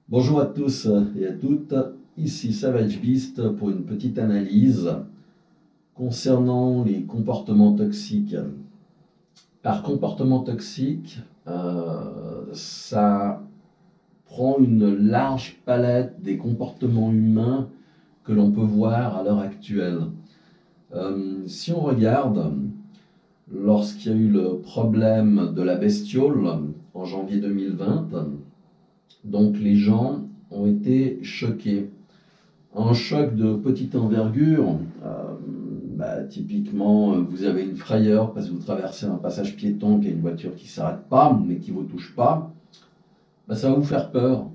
Bonjour à tous et à toutes, ici Savage Beast pour une petite analyse concernant les comportements toxiques. Par comportement toxique, ça prend une large palette des comportements humains que l'on peut voir à l'heure actuelle. Si on regarde, lorsqu'il y a eu le problème de la bestiole en janvier 2020, donc les gens ont été choqués. Un choc de petite envergure, typiquement, vous avez une frayeur parce que vous traversez un passage piéton, qu'il y a une voiture qui ne s'arrête pas, mais qui ne vous touche pas, ça va vous faire peur.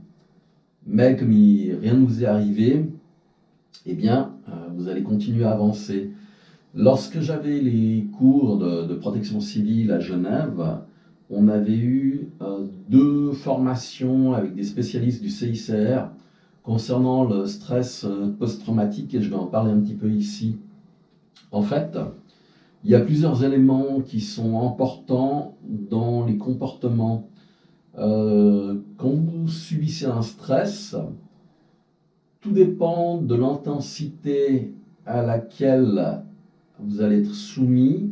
Mais comme rien ne vous est arrivé, eh bien, vous allez continuer à avancer. Lorsque j'avais les cours de protection civile à Genève, on avait eu deux formations avec des spécialistes du CICR concernant le stress post-traumatique, et je vais en parler un petit peu ici. En fait, il y a plusieurs éléments qui sont importants dans les comportements. Quand vous subissez un stress, tout dépend de l'intensité à laquelle vous allez être soumis,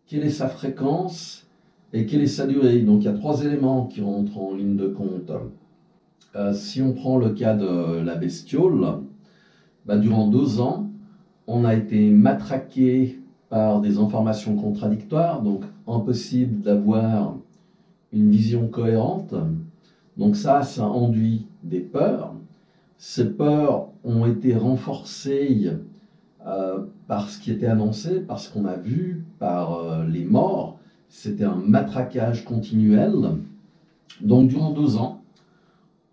quelle est sa fréquence et quelle est sa durée. Donc il y a trois éléments qui rentrent en ligne de compte. Si on prend le cas de la bestiole, durant 2 ans, on a été matraqué par des informations contradictoires, donc impossible d'avoir une vision cohérente. Donc ça enduit des peurs. Ces peurs ont été renforcées par ce qui était annoncé, par ce qu'on a vu, par les morts. C'était un matraquage continuel. Donc durant 2 ans,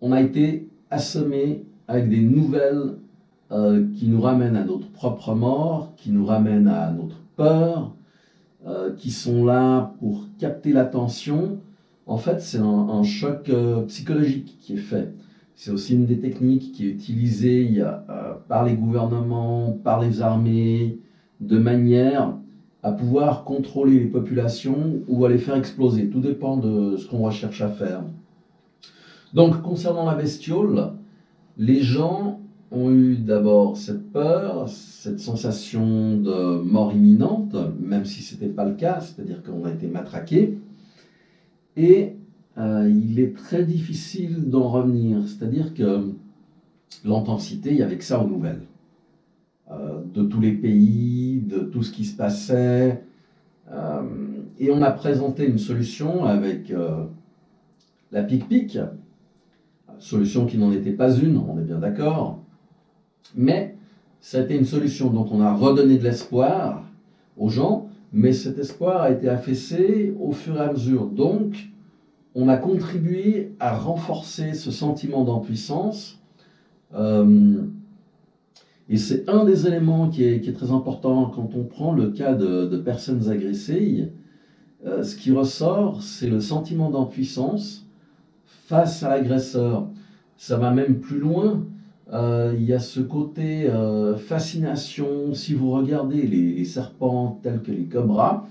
on a été assommé avec des nouvelles qui nous ramènent à notre propre mort, qui nous ramènent à notre peur, qui sont là pour capter l'attention. En fait, c'est un choc psychologique qui est fait. C'est aussi une des techniques qui est utilisée par les gouvernements, par les armées, de manière à pouvoir contrôler les populations ou à les faire exploser. Tout dépend de ce qu'on recherche à faire. Donc, concernant la bestiole, les gens ont eu d'abord cette peur, cette sensation de mort imminente, même si ce n'était pas le cas, c'est-à-dire qu'on a été matraqué. Et il est très difficile d'en revenir, c'est-à-dire que l'intensité, il n'y avait que ça aux nouvelles. De tous les pays, de tout ce qui se passait. Et on a présenté une solution avec la pic-pic, solution qui n'en était pas une, on est bien d'accord. Mais ça a été une solution, donc on a redonné de l'espoir aux gens, mais cet espoir a été affaissé au fur et à mesure. Donc, on a contribué à renforcer ce sentiment d'impuissance. Et c'est un des éléments qui est très important quand on prend le cas de personnes agressées. Ce qui ressort, c'est le sentiment d'impuissance face à l'agresseur. Ça va même plus loin. Il y a ce côté fascination. Si vous regardez les serpents tels que les cobras,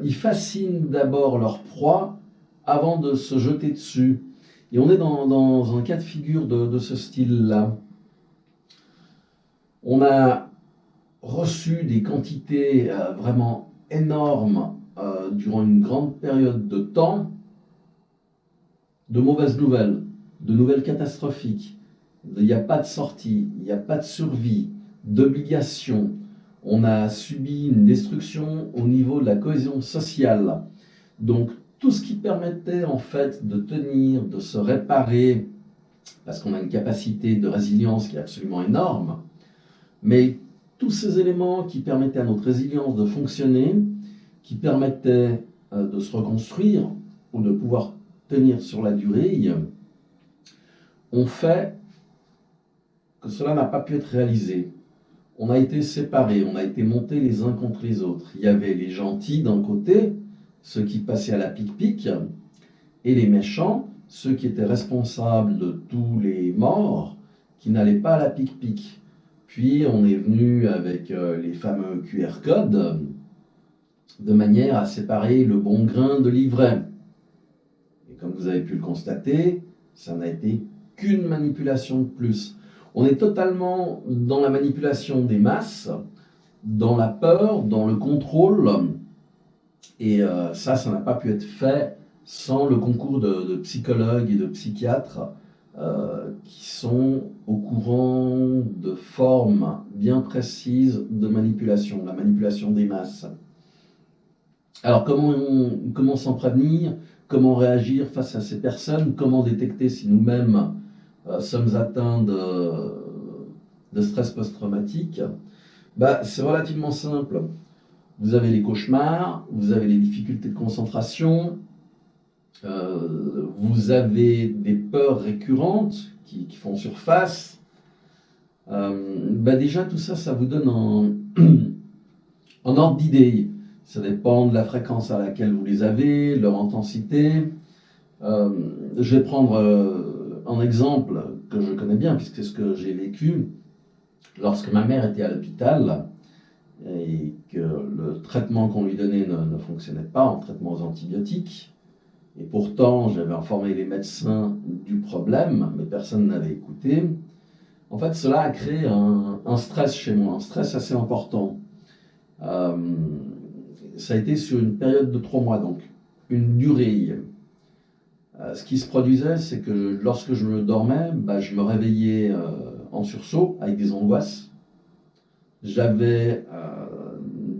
ils fascinent d'abord leur proie avant de se jeter dessus. Et on est dans un cas de figure de ce style-là. On a reçu des quantités vraiment énormes durant une grande période de temps de mauvaises nouvelles, de nouvelles catastrophiques. Il n'y a pas de sortie, il n'y a pas de survie, d'obligation. On a subi une destruction au niveau de la cohésion sociale. Donc tout ce qui permettait en fait de tenir, de se réparer, parce qu'on a une capacité de résilience qui est absolument énorme, mais tous ces éléments qui permettaient à notre résilience de fonctionner, qui permettaient de se reconstruire ou de pouvoir tenir sur la durée, ont fait que cela n'a pas pu être réalisé. On a été séparés, on a été montés les uns contre les autres. Il y avait les gentils d'un côté, ceux qui passaient à la pic-pic, et les méchants, ceux qui étaient responsables de tous les morts, qui n'allaient pas à la pic-pic. Puis on est venu avec les fameux QR codes, de manière à séparer le bon grain de l'ivraie. Et comme vous avez pu le constater, ça n'a été qu'une manipulation de plus. On est totalement dans la manipulation des masses, dans la peur, dans le contrôle, et ça n'a pas pu être fait sans le concours de psychologues et de psychiatres qui sont au courant de formes bien précises de manipulation, la manipulation des masses. Alors comment s'en prévenir? Comment réagir face à ces personnes? Comment détecter si nous-mêmes sommes atteints de stress post-traumatique? C'est relativement simple. Vous avez les cauchemars, vous avez les difficultés de concentration, vous avez des peurs récurrentes qui font surface. Déjà tout ça, ça vous donne un ordre d'idée. Ça dépend de la fréquence à laquelle vous les avez, leur intensité. Je vais prendre un exemple que je connais bien, puisque c'est ce que j'ai vécu lorsque ma mère était à l'hôpital et que le traitement qu'on lui donnait ne fonctionnait pas, en traitement aux antibiotiques. Et pourtant, j'avais informé les médecins du problème, mais personne n'avait écouté. En fait, cela a créé un stress chez moi, un stress assez important. Ça a été sur une période de 3 mois, donc une durée. Ce qui se produisait, c'est que lorsque je me dormais, je me réveillais en sursaut avec des angoisses. J'avais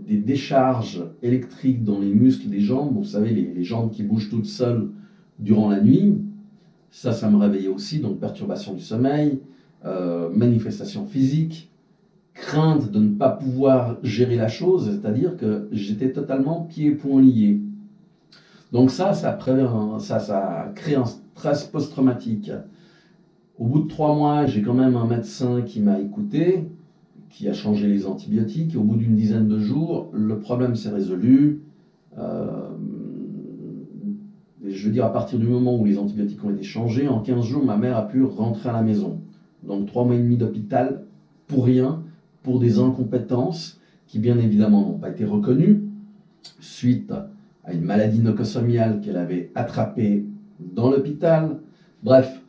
des décharges électriques dans les muscles des jambes, vous savez, les jambes qui bougent toutes seules durant la nuit. Ça me réveillait aussi, donc perturbation du sommeil, manifestation physique, crainte de ne pas pouvoir gérer la chose, c'est-à-dire que j'étais totalement pieds et poings liés. Donc ça a créé un stress post-traumatique. Au bout de 3 mois, j'ai quand même un médecin qui m'a écouté, qui a changé les antibiotiques, et au bout d'une dizaine de jours, le problème s'est résolu. Je veux dire, à partir du moment où les antibiotiques ont été changés, en 15 jours, ma mère a pu rentrer à la maison. Donc 3 mois et demi d'hôpital, pour rien, pour des incompétences qui bien évidemment n'ont pas été reconnues, suite à une maladie nosocomiale qu'elle avait attrapée dans l'hôpital. Bref,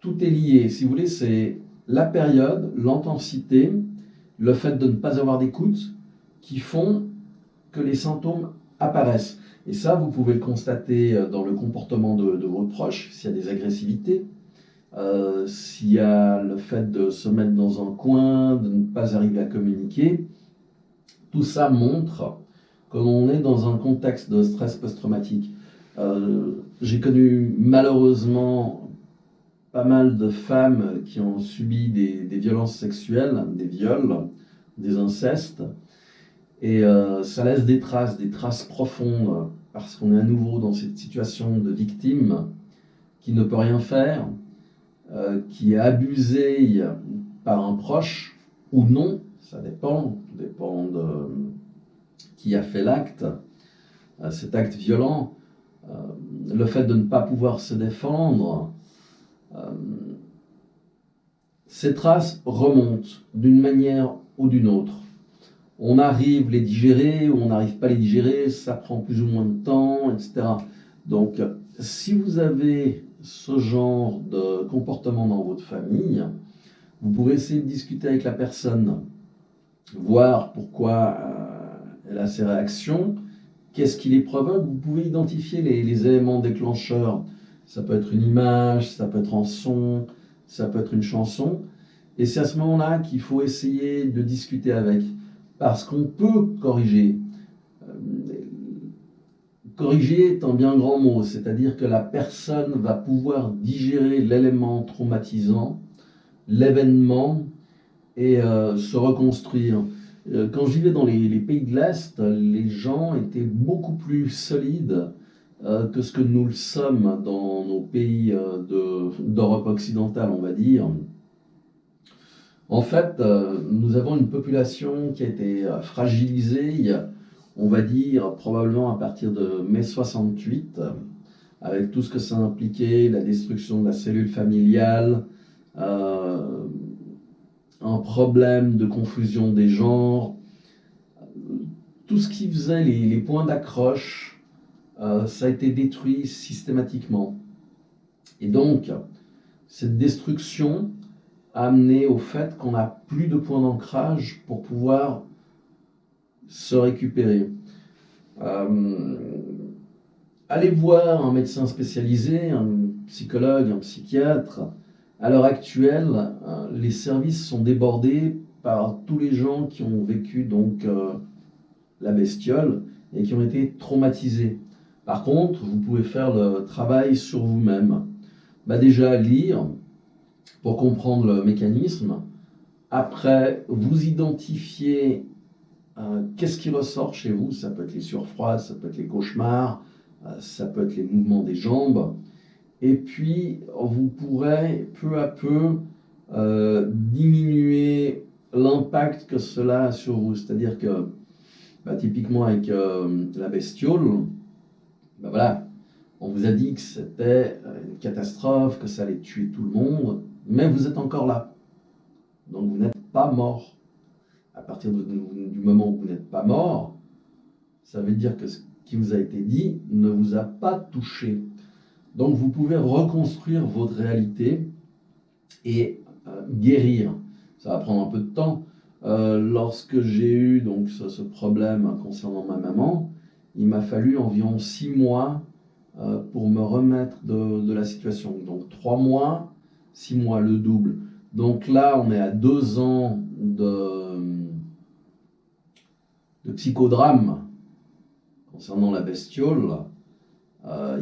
tout est lié. Si vous voulez, c'est la période, l'intensité, le fait de ne pas avoir d'écoute qui font que les symptômes apparaissent. Et ça, vous pouvez le constater dans le comportement de vos proches, s'il y a des agressivités, s'il y a le fait de se mettre dans un coin, de ne pas arriver à communiquer. Tout ça montre qu'on est dans un contexte de stress post-traumatique. J'ai connu malheureusement pas mal de femmes qui ont subi des violences sexuelles, des viols, des incestes, et ça laisse des traces profondes, parce qu'on est à nouveau dans cette situation de victime qui ne peut rien faire, qui est abusé par un proche ou non, ça dépend de qui a fait l'acte, cet acte violent, le fait de ne pas pouvoir se défendre. Ces traces remontent d'une manière ou d'une autre. On arrive à les digérer ou on n'arrive pas à les digérer, ça prend plus ou moins de temps, etc. Donc, si vous avez ce genre de comportement dans votre famille, vous pouvez essayer de discuter avec la personne, voir pourquoi elle a ces réactions, qu'est-ce qui les provoque. Vous pouvez identifier les éléments déclencheurs. Ça peut être une image, ça peut être un son, ça peut être une chanson. Et c'est à ce moment-là qu'il faut essayer de discuter avec. Parce qu'on peut corriger. Corriger est un bien grand mot, c'est-à-dire que la personne va pouvoir digérer l'élément traumatisant, l'événement, et se reconstruire. Quand je vivais dans les pays de l'Est, les gens étaient beaucoup plus solides que ce que nous le sommes dans nos pays d'Europe occidentale, on va dire. En fait, nous avons une population qui a été fragilisée, on va dire, probablement à partir de mai 68, avec tout ce que ça impliquait, la destruction de la cellule familiale, un problème de confusion des genres, tout ce qui faisait les points d'accroche, ça a été détruit systématiquement. Et donc, Cette destruction a amené au fait qu'on n'a plus de point d'ancrage pour pouvoir se récupérer. Allez voir un médecin spécialisé, un psychologue, un psychiatre. À l'heure actuelle, les services sont débordés par tous les gens qui ont vécu donc la bestiole et qui ont été traumatisés. Par contre, vous pouvez faire le travail sur vous-même. Déjà lire pour comprendre le mécanisme. Après, vous identifier qu'est-ce qui ressort chez vous. Ça peut être les surfroids, ça peut être les cauchemars, ça peut être les mouvements des jambes. Et puis, vous pourrez peu à peu diminuer l'impact que cela a sur vous. C'est-à-dire que, typiquement avec la bestiole, voilà, on vous a dit que c'était une catastrophe, que ça allait tuer tout le monde, mais vous êtes encore là. Donc vous n'êtes pas mort. À partir du moment où vous n'êtes pas mort, ça veut dire que ce qui vous a été dit ne vous a pas touché. Donc vous pouvez reconstruire votre réalité et guérir. Ça va prendre un peu de temps. Lorsque j'ai eu donc ce problème concernant ma maman, il m'a fallu environ 6 mois pour me remettre de la situation. Donc 3 mois, 6 mois, le double. Donc là, on est à 2 ans de psychodrame concernant la bestiole.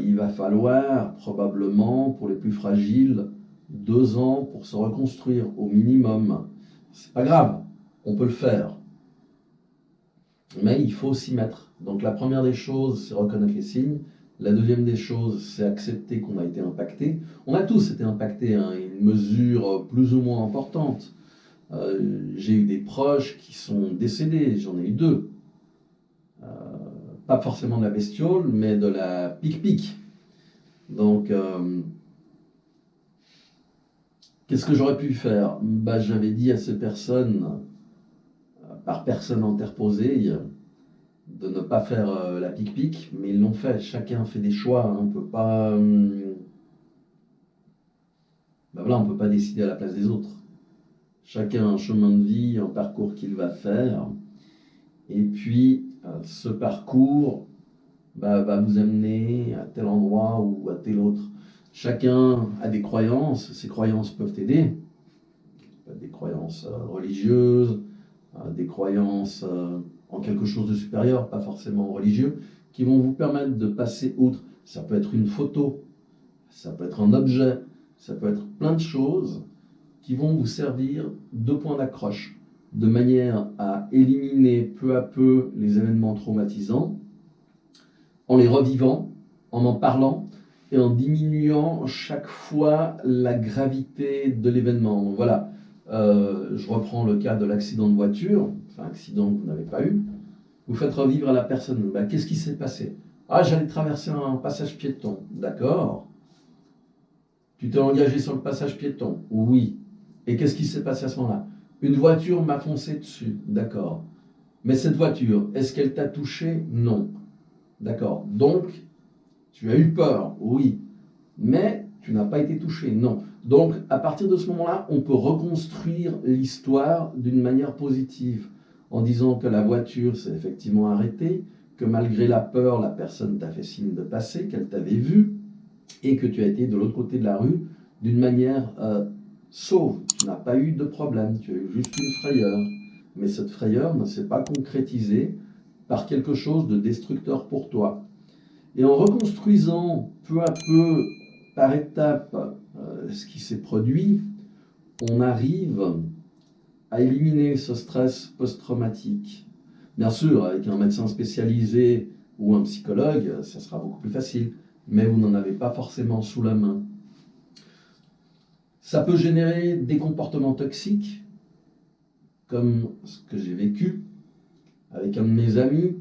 Il va falloir probablement, pour les plus fragiles, 2 ans pour se reconstruire au minimum. C'est pas grave, on peut le faire. Mais il faut s'y mettre. Donc la première des choses, c'est reconnaître les signes. La deuxième des choses, c'est accepter qu'on a été impacté. On a tous été impactés à une mesure plus ou moins importante. J'ai eu des proches qui sont décédés, j'en ai eu 2. Pas forcément de la bestiole, mais de la pic-pic. Donc, qu'est-ce que j'aurais pu faire? J'avais dit à ces personnes, par personne interposée, de ne pas faire la pic-pic, mais ils l'ont fait. Chacun fait des choix. On ne peut pas, on peut pas décider à la place des autres. Chacun a un chemin de vie, un parcours qu'il va faire. Et puis, ce parcours va vous amener à tel endroit ou à tel autre. Chacun a des croyances. Ces croyances peuvent t'aider. Des croyances religieuses, des croyances en quelque chose de supérieur, pas forcément religieux, qui vont vous permettre de passer outre. Ça peut être une photo, ça peut être un objet, ça peut être plein de choses qui vont vous servir de point d'accroche, de manière à éliminer peu à peu les événements traumatisants, en les revivant, en parlant, et en diminuant chaque fois la gravité de l'événement. Donc voilà, je reprends le cas de l'accident de voiture, accident que vous n'avez pas eu. Vous faites revivre à la personne, qu'est-ce qui s'est passé? J'allais traverser un passage piéton. D'accord. Tu t'es engagé sur le passage piéton? Oui. Et qu'est-ce qui s'est passé à ce moment-là? Une voiture m'a foncé dessus. D'accord. Mais cette voiture, est-ce qu'elle t'a touché? Non. D'accord. Donc, tu as eu peur? Oui. Mais tu n'as pas été touché? Non. Donc, à partir de ce moment-là, on peut reconstruire l'histoire d'une manière positive, en disant que la voiture s'est effectivement arrêtée, que malgré la peur, la personne t'a fait signe de passer, qu'elle t'avait vu, et que tu as été de l'autre côté de la rue d'une manière sauve. Tu n'as pas eu de problème, tu as eu juste une frayeur. Mais cette frayeur ne s'est pas concrétisée par quelque chose de destructeur pour toi. Et en reconstruisant peu à peu, par étapes, ce qui s'est produit, on arrive à éliminer ce stress post-traumatique. Bien sûr, avec un médecin spécialisé ou un psychologue, ça sera beaucoup plus facile, mais vous n'en avez pas forcément sous la main. Ça peut générer des comportements toxiques, comme ce que j'ai vécu avec un de mes amis